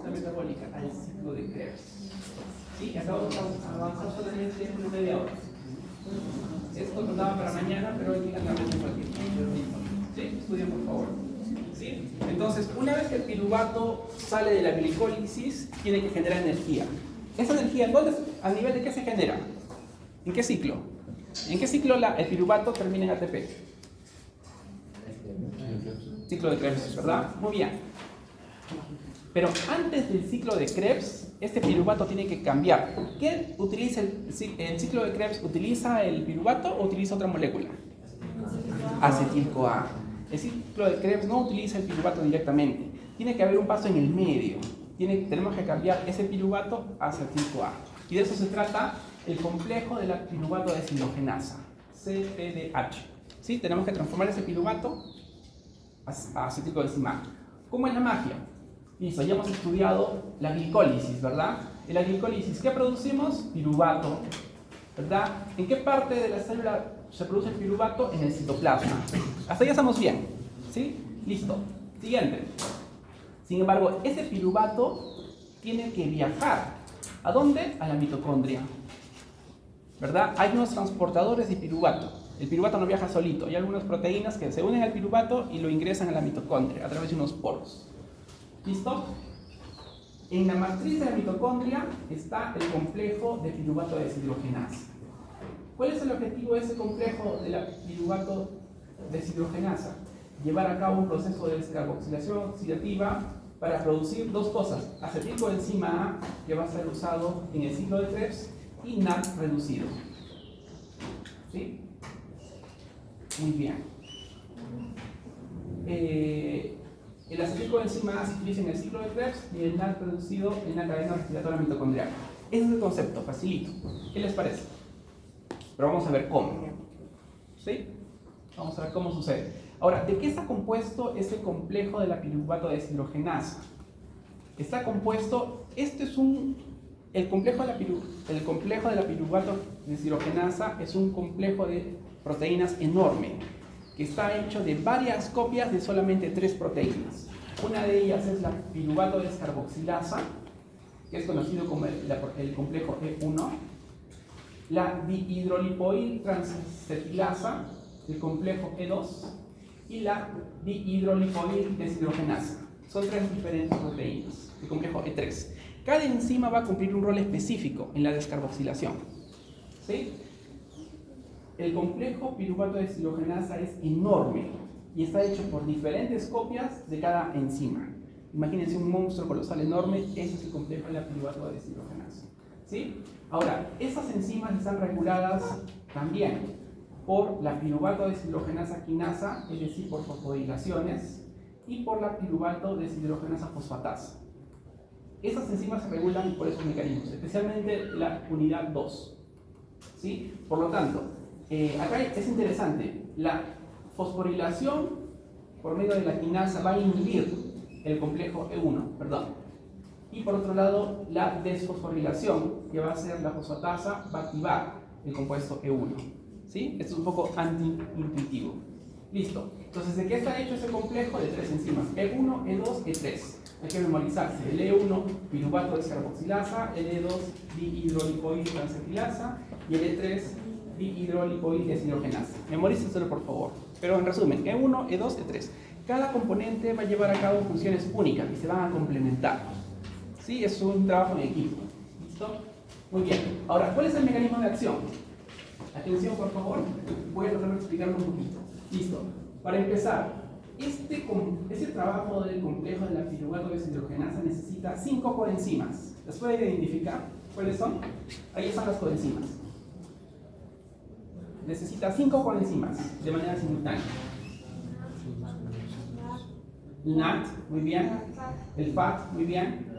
conducta metabólica al ciclo de Krebs. Sí, acabamos de avanzar solamente en media hora. Esto lo daba para mañana, pero hoy día también en cualquier tiempo. ¿Sí? Estudien por favor. ¿Sí? Entonces, una vez que el piruvato sale de la glicólisis, tiene que generar energía. ¿Esa energía entonces a nivel de qué se genera? ¿En qué ciclo? ¿En qué ciclo el piruvato termina en ATP? Ciclo de Krebs, ¿verdad? Muy bien. Pero antes del ciclo de Krebs, este piruvato tiene que cambiar. ¿Quién utiliza el ciclo de Krebs? ¿Utiliza el piruvato o utiliza otra molécula? Acetil-CoA. El ciclo de Krebs no utiliza el piruvato directamente. Tiene que haber un paso en el medio. Tenemos que cambiar ese piruvato a acetil-CoA. Y de eso se trata el complejo de la piruvato deshidrogenasa, CPDH. ¿Sí? Tenemos que transformar ese piruvato a acetilcoenzima. ¿Cómo es la magia? Listo, ya hemos estudiado la glicólisis, ¿verdad? En la glicólisis, ¿qué producimos? Piruvato, ¿verdad? ¿En qué parte de la célula se produce el piruvato? En el citoplasma. Hasta ahí estamos bien, ¿sí? Listo. Siguiente. Sin embargo, ese piruvato tiene que viajar. ¿A dónde? A la mitocondria, ¿verdad? Hay unos transportadores de piruvato. El piruvato no viaja solito. Hay algunas proteínas que se unen al piruvato y lo ingresan a la mitocondria a través de unos poros. ¿Listo? En la matriz de la mitocondria está el complejo de piruvato deshidrogenasa. ¿Cuál es el objetivo de ese complejo de la piruvato deshidrogenasa? Llevar a cabo un proceso de descarboxilación oxidativa para producir dos cosas: acetilcoenzima A, que va a ser usado en el ciclo de Krebs, y NAD reducido. ¿Sí? Muy bien. El acetilcoenzima A se utiliza en el ciclo de Krebs y el NAD reducido en la cadena respiratoria mitocondrial. Ese es el concepto, facilito. ¿Qué les parece? Pero vamos a ver cómo. ¿Sí? Vamos a ver cómo sucede. Ahora, ¿de qué está compuesto este complejo de la piruvato deshidrogenasa? Está compuesto, el complejo de la piruvato deshidrogenasa es un complejo de proteínas enorme, que está hecho de varias copias de solamente 3 proteínas. Una de ellas es la piruvato descarboxilasa, que es conocido como el complejo E1, la dihidrolipoil transacetilasa, el complejo E2, y la dihidrolipoil deshidrogenasa. Son 3 diferentes proteínas, el complejo E3. Cada enzima va a cumplir un rol específico en la descarboxilación. ¿Sí? El complejo piruvato deshidrogenasa es enorme y está hecho por diferentes copias de cada enzima. Imagínense un monstruo colosal enorme, ese es el complejo de la piruvato deshidrogenasa. ¿Sí? Ahora, esas enzimas están reguladas también por la piruvato deshidrogenasa quinasa, es decir, por fosfodilaciones, y por la piruvato deshidrogenasa fosfatasa. Esas enzimas se regulan por esos mecanismos, especialmente la unidad 2. ¿Sí? Por lo tanto, acá es interesante, la fosforilación por medio de la quinasa va a inhibir el complejo E1, y por otro lado, la desfosforilación, que va a ser la fosfatasa, va a activar el compuesto E1. ¿Sí? Esto es un poco anti-intuitivo. Listo. Entonces, ¿de qué está hecho ese complejo? De 3 enzimas: E1, E2, E3. Hay que memorizarse: el E1, piruvato descarboxilasa; el E2, dihidrolipoil transacetilasa; y el E3, dihidrolipoil deshidrogenasa. Memorícenselo, por favor. Pero en resumen, E1, E2, E3. Cada componente va a llevar a cabo funciones únicas y se van a complementar. ¿Sí? Es un trabajo en equipo. ¿Listo? Muy bien. Ahora, ¿cuál es el mecanismo de acción? Atención, por favor. Voy a tratar de explicarlo un poquito. Listo. Para empezar, este trabajo del complejo de la piruvato deshidrogenasa necesita 5 coenzimas. ¿Las pueden identificar? ¿Cuáles son? Ahí están las coenzimas. Necesita 5 coenzimas de manera simultánea. NAT, muy bien. El FAT, muy bien.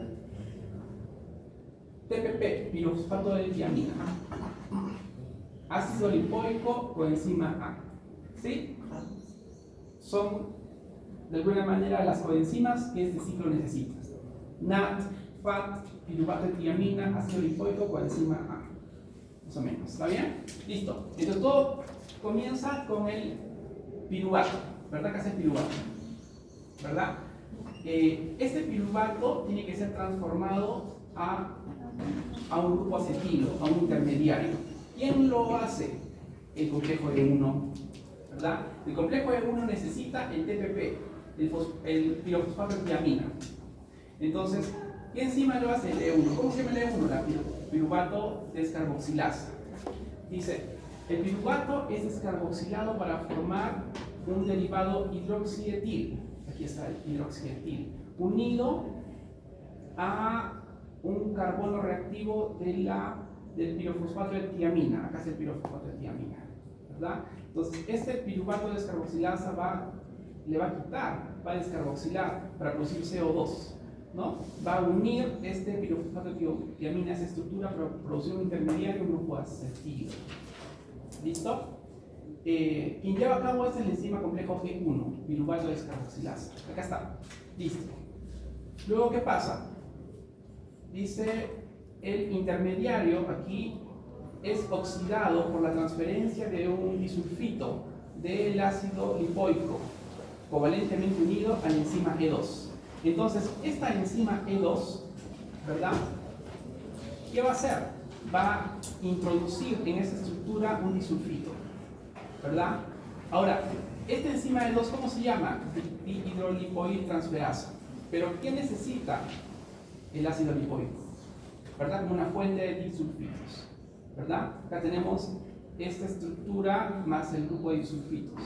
TPP, pirofosfato de tiamina. Ácido lipoico, coenzima A. ¿Sí? Son, de alguna manera, las coenzimas que este ciclo necesita. NAT, FAT, piruvato de tiamina, ácido lipoico, coenzima A. Más o menos. ¿Está bien? Listo. Entonces todo comienza con el piruvato. ¿Verdad que hace el piruvato? ¿Verdad? este piruvato tiene que ser transformado a un grupo acetilo, a un intermediario. ¿Quién lo hace? El complejo E1, ¿verdad? El complejo E1 necesita el TPP, el pirofosfato de tiamina. Entonces, ¿qué enzima lo hace? El E1. ¿Cómo se llama el E1? La piruvato descarboxilasa. Dice, el piruvato es descarboxilado para formar un derivado hidroxietil. Aquí está el hidroxietil, unido a un carbono reactivo del pirofosfato de tiamina. Acá es el pirofosfato de tiamina, ¿verdad? Entonces, este piruvato descarboxilasa le va a quitar, va a descarboxilar para producir CO2, ¿no? Va a unir este pirofosfato de tiamina a esa estructura para producir un intermediario, un grupo acetilo. ¿Listo? Quien lleva a cabo es el enzima complejo G1, piruvato descarboxilasa. Acá está. Listo. Luego, ¿qué pasa? Dice, el intermediario aquí es oxidado por la transferencia de un disulfito del ácido lipoico, covalentemente unido al enzima E2. Entonces, esta enzima E2, ¿verdad? ¿Qué va a hacer? Va a introducir en esa estructura un disulfito, ¿verdad? Ahora, esta enzima E2, ¿cómo se llama? Dihidrolipoiltransferasa. Pero ¿qué necesita el ácido lipoico? ¿Verdad? Como una fuente de disulfitos, ¿verdad? Acá tenemos esta estructura más el grupo de disulfitos.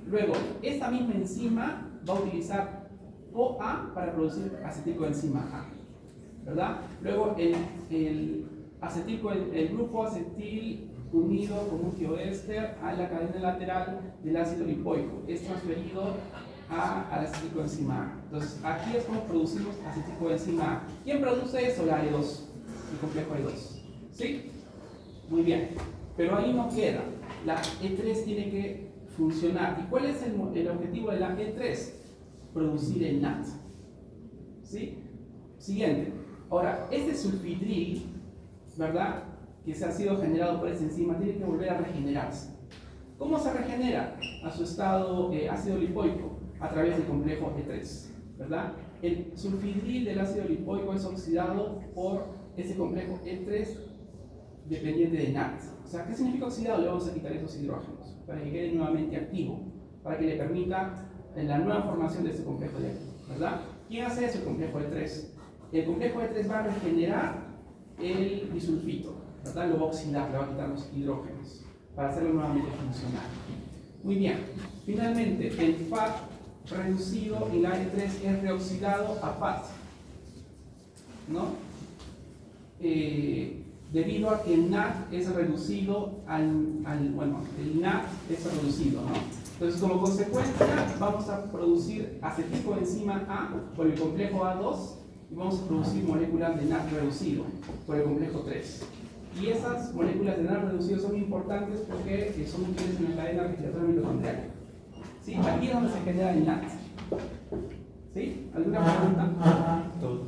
Luego, esta misma enzima va a utilizar CoA para producir acetilcoenzima A, ¿verdad? Luego, el grupo acetil unido con un tioéster a la cadena lateral del ácido lipoico es transferido al acetilcoenzima A. Entonces, aquí es como producimos acetilcoenzima A. ¿Quién produce eso? La E2, el complejo E2. ¿Sí? Muy bien. Pero ahí no queda. La E3 tiene que funcionar. ¿Y cuál es el objetivo de la E3? Producir el NAT. ¿Sí? Siguiente. Ahora, este sulfidril, ¿verdad?, que se ha sido generado por esa enzima, tiene que volver a regenerarse. ¿Cómo se regenera? A su estado ácido lipoico, a través del complejo E3, ¿verdad? El sulfidril del ácido lipoico es oxidado por ese complejo E3 dependiente de NAT. O sea, ¿qué significa oxidado? Le vamos a quitar esos hidrógenos para que quede nuevamente activo, para que le permita la nueva formación de este complejo de aquí, ¿verdad? ¿Quién hace eso? El complejo E3. El complejo E3 va a regenerar el disulfito, ¿verdad? Lo va a oxidar, le va a quitar los hidrógenos para hacerlo nuevamente funcionar. Muy bien. Finalmente, el FAT reducido en la E3 es reoxidado a FAT, ¿no? Debido a que el NAT es reducido el NAT es reducido, ¿no? Entonces, como consecuencia, vamos a producir acetilcoenzima A por el complejo A2 y vamos a producir moléculas de NAT reducido por el complejo 3. Y esas moléculas de NAT reducido son importantes porque son útiles en la cadena respiratoria mitocondrial. ¿Sí? Aquí es donde se genera el NAT. ¿Sí? ¿Alguna pregunta? Todo.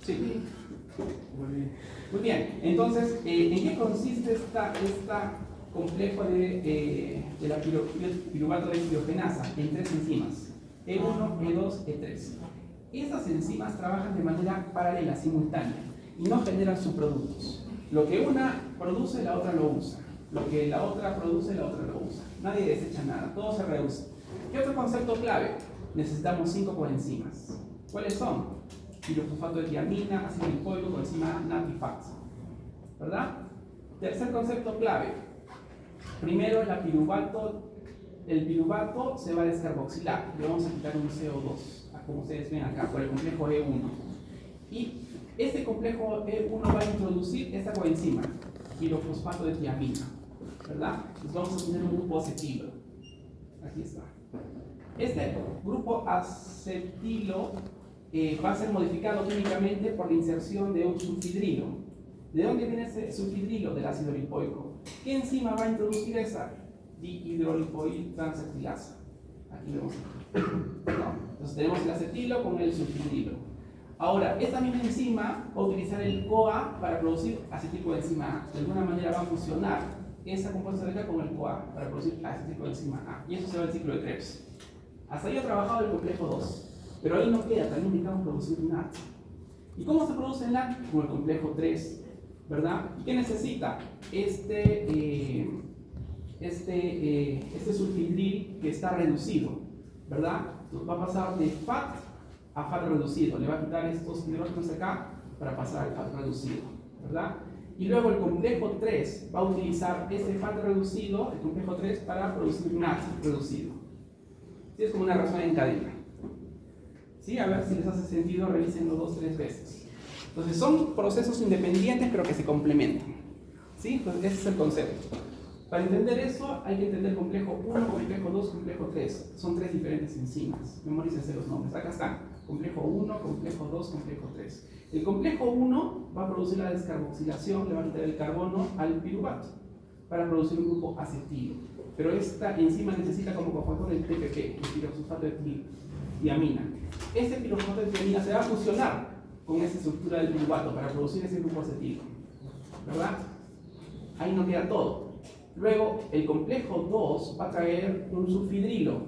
Sí. Muy bien. Entonces, ¿en qué consiste esta complejo de la piruvato de deshidrogenasa? En 3 enzimas: E1, E2, E3. Estas enzimas trabajan de manera paralela, simultánea, y no generan subproductos. Lo que una produce, la otra lo usa. Lo que la otra produce, la otra lo usa. Nadie desecha nada, todo se reduce. ¿Qué otro concepto clave? Necesitamos 5 coenzimas. ¿Cuáles son? Pirofosfato de tiamina, ácido lipoico, coenzima NAT y FAT, ¿verdad? Tercer concepto clave. Primero, el piruvato se va a descarboxilar. Le vamos a quitar un CO2, como ustedes ven acá, por el complejo E1. Y este complejo E1 va a introducir esta coenzima, pirofosfato de tiamina, ¿verdad? Entonces vamos a tener un grupo acetilo. Aquí está. Este grupo acetilo va a ser modificado químicamente por la inserción de un sulfidrilo. ¿De dónde viene ese sulfidrilo? Del ácido lipoico. ¿Qué enzima va a introducir esa? Dihidrolipoiltransferasa. Aquí vemos. Entonces tenemos el acetilo con el sulfidrilo. Ahora, esta misma enzima va a utilizar el CoA para producir acetilcoenzima A. De alguna manera va a fusionar esa compuesta de acá con el CoA para producir acetilcoenzima A. Y eso se va al ciclo de Krebs. Hasta ahí ha trabajado el complejo 2. Pero ahí no queda, también necesitamos producir NAT. ¿Y cómo se produce NAT? Con el complejo 3, ¿verdad? ¿Y qué necesita? Este sulfidril que está reducido, ¿verdad? Entonces va a pasar de FAT a FAT reducido. Le va a quitar estos hidrógenos acá para pasar al FAT reducido, ¿verdad? Y luego el complejo 3 va a utilizar ese FAT reducido, el complejo 3, para producir NAT reducido. ¿Sí? Es como una reacción en cadena. ¿Sí? A ver si les hace sentido, revísenlo 2 o 3 veces. Entonces son procesos independientes pero que se complementan. ¿Sí? Entonces ese es el concepto. Para entender eso hay que entender complejo 1, complejo 2, complejo 3. Son 3 diferentes enzimas. Memorícense los nombres. Acá están. Complejo 1, complejo 2, complejo 3. El complejo 1 va a producir la descarboxilación, le va a quitar el carbono al piruvato para producir un grupo acetilo. Pero esta enzima necesita como cofactor el TPP, el pirosulfato de tiamina. Este pirosulfato de tiamina se va a fusionar con esa estructura del piruvato para producir ese grupo acetilo. ¿Verdad? Ahí no queda todo. Luego, el complejo 2 va a traer un sulfidrilo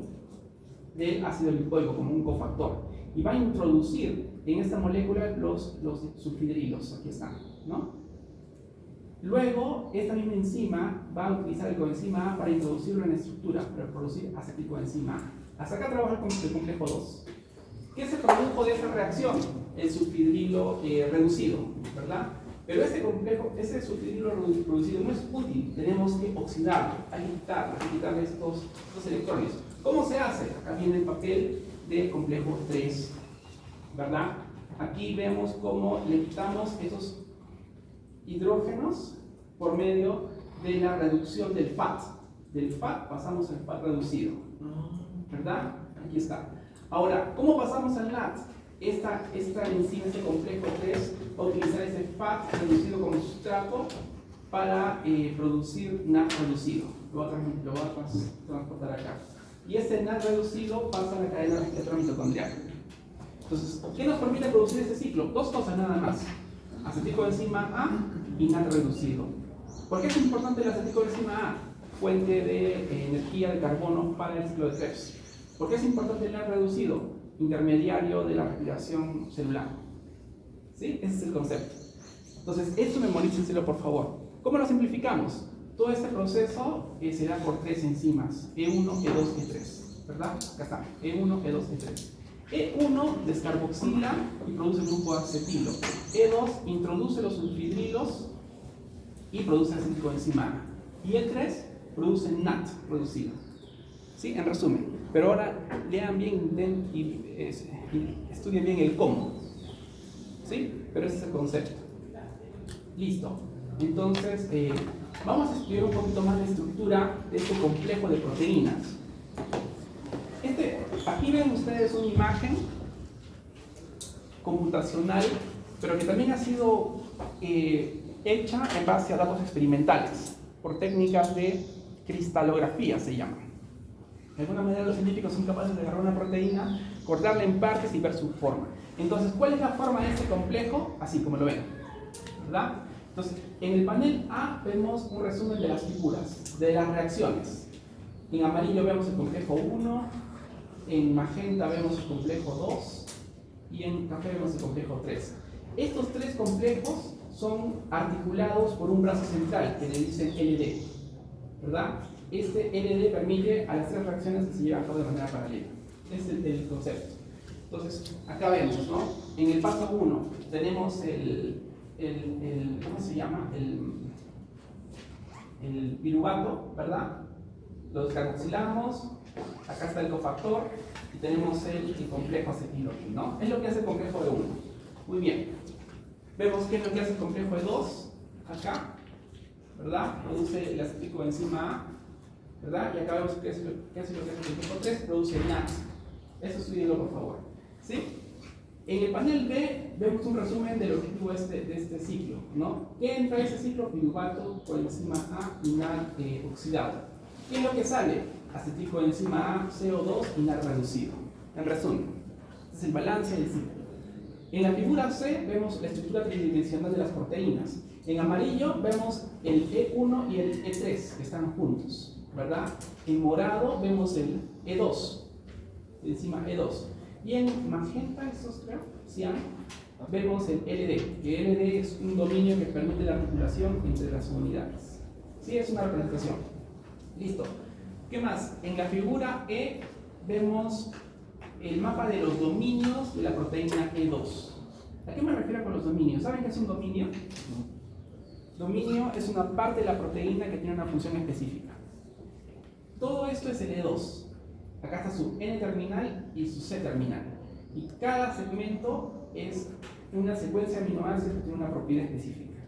del ácido lipoico como un cofactor y va a introducir en esta molécula los sulfidrilos, aquí están, ¿no? Luego, esta misma enzima va a utilizar el coenzima A para introducirlo en la estructura, para producir acetilcoenzima A. Hasta acá trabaja el complejo 2. ¿Qué se produjo de esta reacción? El sulfidrilo reducido, ¿verdad? Pero ese sulfidrilo reducido no es útil, tenemos que oxidarlo, hay que quitarle estos electrones. ¿Cómo se hace? Acá viene el papel del complejo 3, ¿verdad? Aquí vemos cómo le quitamos esos hidrógenos por medio de la reducción del FAT. Del FAT pasamos al FAT reducido, ¿verdad? Aquí está. Ahora, ¿cómo pasamos al NAT? Esta enzima, este complejo 3, va a utilizar ese FAT reducido como sustrato para producir NAT reducido. Lo va a transportar acá. Y este NAT reducido pasa a la cadena respiratoria mitocondrial. Entonces, ¿qué nos permite producir este ciclo? 2 cosas nada más: acetilcoenzima A y NAT reducido. ¿Por qué es importante la acetilcoenzima A? Fuente de energía de carbono para el ciclo de Krebs. ¿Por qué es importante el NAT reducido? Intermediario de la respiración celular. ¿Sí? Ese es el concepto. Entonces, esto memorícenselo por favor. ¿Cómo lo simplificamos? Todo este proceso se da por 3 enzimas: E1, E2, E3. ¿Verdad? Acá está. E1, E2, E3. E1 descarboxila y produce el grupo acetilo. E2 introduce los sulfidrilos y produce acetilcoenzima A. Y E3 produce NAT reducido. ¿Sí? En resumen. Pero ahora lean bien y estudien bien el cómo. ¿Sí? Pero ese es el concepto. Listo. Entonces, vamos a estudiar un poquito más la estructura de este complejo de proteínas. Aquí ven ustedes una imagen computacional, pero que también ha sido hecha en base a datos experimentales, por técnicas de cristalografía se llaman. De alguna manera los científicos son capaces de agarrar una proteína, cortarla en partes y ver su forma. Entonces, ¿cuál es la forma de este complejo? Así como lo ven, ¿verdad? Entonces, en el panel A vemos un resumen de las figuras, de las reacciones. En amarillo vemos el complejo 1, en magenta vemos el complejo 2 y en café vemos el complejo 3. Estos 3 complejos son articulados por un brazo central que le dicen LD, ¿verdad? Este LD permite a las 3 reacciones que se llevan a cabo de manera paralela. Ese es el concepto. Entonces, acá vemos, ¿no? En el paso 1 tenemos ¿cómo se llama? El piruvato, ¿verdad? Lo descarboxilamos, acá está el cofactor y tenemos el complejo acetilo, ¿no? Es lo que hace el complejo de 1. Muy bien. Vemos qué es lo que hace el complejo de 2, acá, ¿verdad? Produce el acetilcoenzima A, ¿verdad? Y acá vemos qué es lo que hace el complejo 3, produce el NAT. Eso estudienlo por favor. ¿Sí? En el panel B vemos un resumen del objetivo de este ciclo, ¿no? ¿Qué entra en ese ciclo? Piruvato, coenzima A y NAD oxidado. ¿Qué es lo que sale? Acetilcoenzima A, CO2 y NAD reducido. En resumen, este es el balance del ciclo. En la figura C vemos la estructura tridimensional de las proteínas. En amarillo vemos el E1 y el E3 que están juntos, ¿verdad? En morado vemos el E2, enzima E2. Y en magenta, estos creo, cian, vemos el LD, que LD es un dominio que permite la articulación entre las unidades. Sí, es una representación. Listo. ¿Qué más? En la figura E vemos el mapa de los dominios de la proteína E2. ¿A qué me refiero con los dominios? ¿Saben qué es un dominio? Dominio es una parte de la proteína que tiene una función específica. Todo esto es el E2. Acá está su N terminal y su C terminal. Y cada segmento es una secuencia de aminoácidos que tiene una propiedad específica,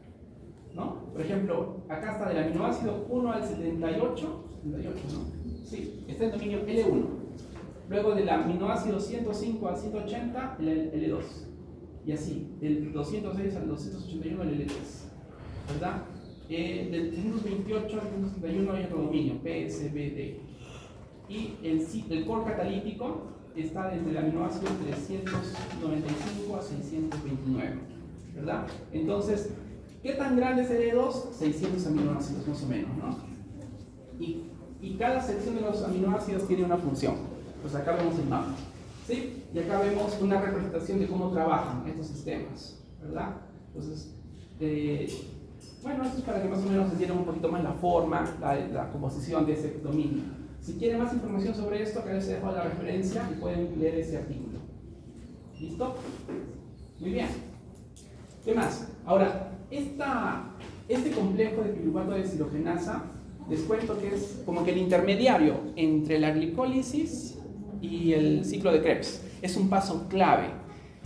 ¿no? Por ejemplo, acá está del aminoácido 1 al 78, ¿no? Sí, está el dominio L1. Luego del aminoácido 105 al 180, el L2. Y así, del 206 al 281, el L3. ¿Verdad? Del 328 al 331 hay otro dominio, P, S, B, D. Y el core catalítico está desde el aminoácido 395 a 629, ¿verdad? Entonces, ¿qué tan grande es el E2? 600 aminoácidos más o menos, ¿no? Y cada sección de los aminoácidos tiene una función. Pues acá vemos el mapa, ¿sí? Y acá vemos una representación de cómo trabajan estos sistemas, ¿verdad? Entonces, bueno, esto es para que más o menos entiendan un poquito más la forma, la composición de ese dominio. Si quieren más información sobre esto, acá les he dejado la referencia y pueden leer ese artículo. ¿Listo? Muy bien. ¿Qué más? Ahora, este complejo de piruvato de deshidrogenasa, les cuento que es como que el intermediario entre la glicólisis y el ciclo de Krebs. Es un paso clave.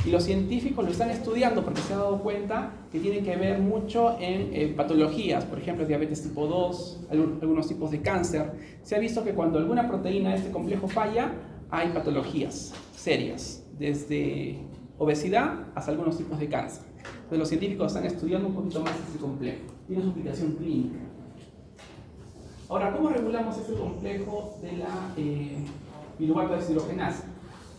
Y los científicos lo están estudiando porque se han dado cuenta que tiene que ver mucho en patologías, por ejemplo, diabetes tipo 2, algunos tipos de cáncer. Se ha visto que cuando alguna proteína de este complejo falla, hay patologías serias, desde obesidad hasta algunos tipos de cáncer. Entonces los científicos están estudiando un poquito más este complejo. Tiene su aplicación clínica. Ahora, ¿cómo regulamos este complejo de la piruvato deshidrogenasa?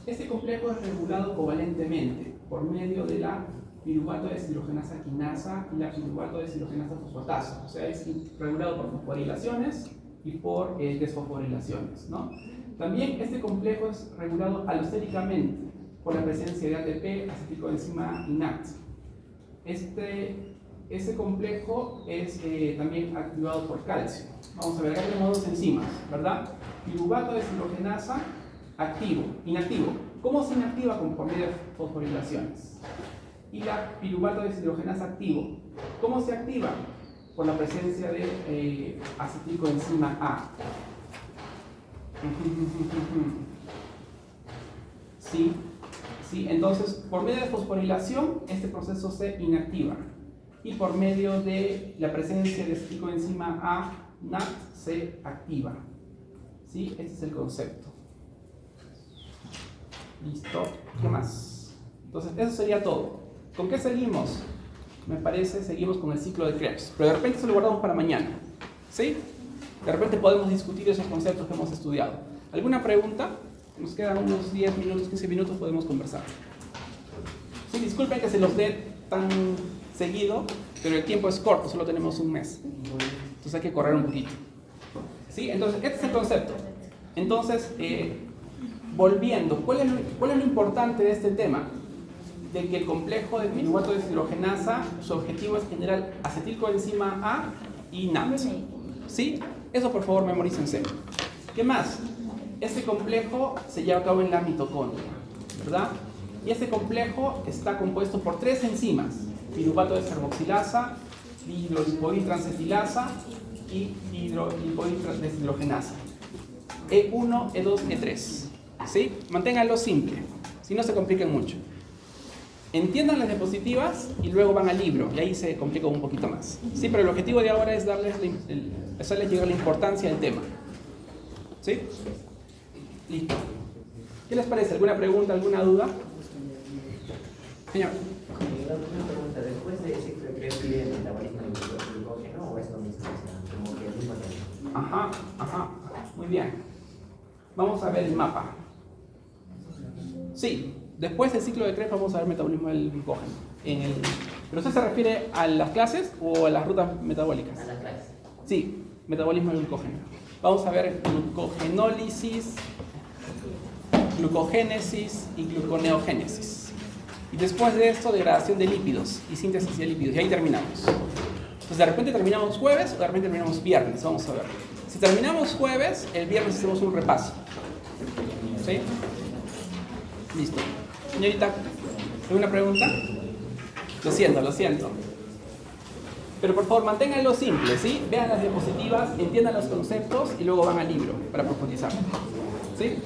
Este complejo es regulado covalentemente por medio de la piruvato deshidrogenasa quinasa y la piruvato deshidrogenasa fosfatasa. O sea, es regulado por fosforilaciones y por desfosforilaciones, ¿no? También este complejo es regulado alostéricamente por la presencia de ATP, acetilcoenzima INAT. Este complejo es también activado por calcio. Vamos a ver, acá tenemos dos enzimas, ¿verdad? Piruvato deshidrogenasa activo, inactivo. ¿Cómo se inactiva? Por medio de fosforilaciones. Y la piruvato deshidrogenasa activo. ¿Cómo se activa? Por la presencia de acetilcoenzima A. ¿Sí? ¿Sí? Entonces, por medio de fosforilación, este proceso se inactiva. Y por medio de la presencia de acetilcoenzima A, NAT, se activa. ¿Sí? Este es el concepto. Listo. ¿Qué más? Entonces, eso sería todo. ¿Con qué seguimos? Me parece, seguimos con el ciclo de Krebs. Pero de repente se lo guardamos para mañana. ¿Sí? De repente podemos discutir esos conceptos que hemos estudiado. ¿Alguna pregunta? Nos quedan unos 10 minutos, 15 minutos, podemos conversar. Sí, disculpen que se los dé tan seguido, pero el tiempo es corto, solo tenemos un mes. Entonces hay que correr un poquito. ¿Sí? Entonces, este es el concepto. Entonces, volviendo, ¿cuál es lo importante de este tema? De que el complejo de piruvato deshidrogenasa, su objetivo es generar acetilcoenzima A y NAT. ¿Sí? Eso por favor memorícense. ¿Qué más? Este complejo se lleva a cabo en la mitocondria, ¿verdad? Y este complejo está compuesto por 3 enzimas: piruvato descarboxilasa, dihidrolipoidtransestilasa y dihidrolipoideshidrogenasa. E1, E2, E3. ¿Sí? Manténganlo simple, si no se compliquen mucho. Entiendan las diapositivas y luego van al libro, y ahí se complica un poquito más. Sí, pero el objetivo de ahora es hacerles llegar la importancia del tema. ¿Sí? Listo. ¿Qué les parece? ¿Alguna pregunta, alguna duda? Señor. Una pregunta, después de ese Krebs pide el metabolismo del glucógeno o es lo mismo, como que el mismo tema. Ajá, muy bien. Vamos a ver el mapa. Sí, después del ciclo de Krebs vamos a ver metabolismo del glucógeno. ¿Pero usted se refiere a las clases o a las rutas metabólicas? A las clases. Sí, metabolismo del glucógeno. Vamos a ver glucogenólisis glucogénesis y gluconeogénesis. Y después de esto, degradación de lípidos y síntesis de lípidos. Y ahí terminamos. Entonces, de repente terminamos jueves o de repente terminamos viernes. Vamos a ver. Si terminamos jueves, el viernes hacemos un repaso. ¿Sí? Listo. Señorita, ¿alguna pregunta? Lo siento. Pero por favor, manténganlo simple, ¿sí? Vean las diapositivas, entiendan los conceptos y luego van al libro para profundizar. ¿Sí?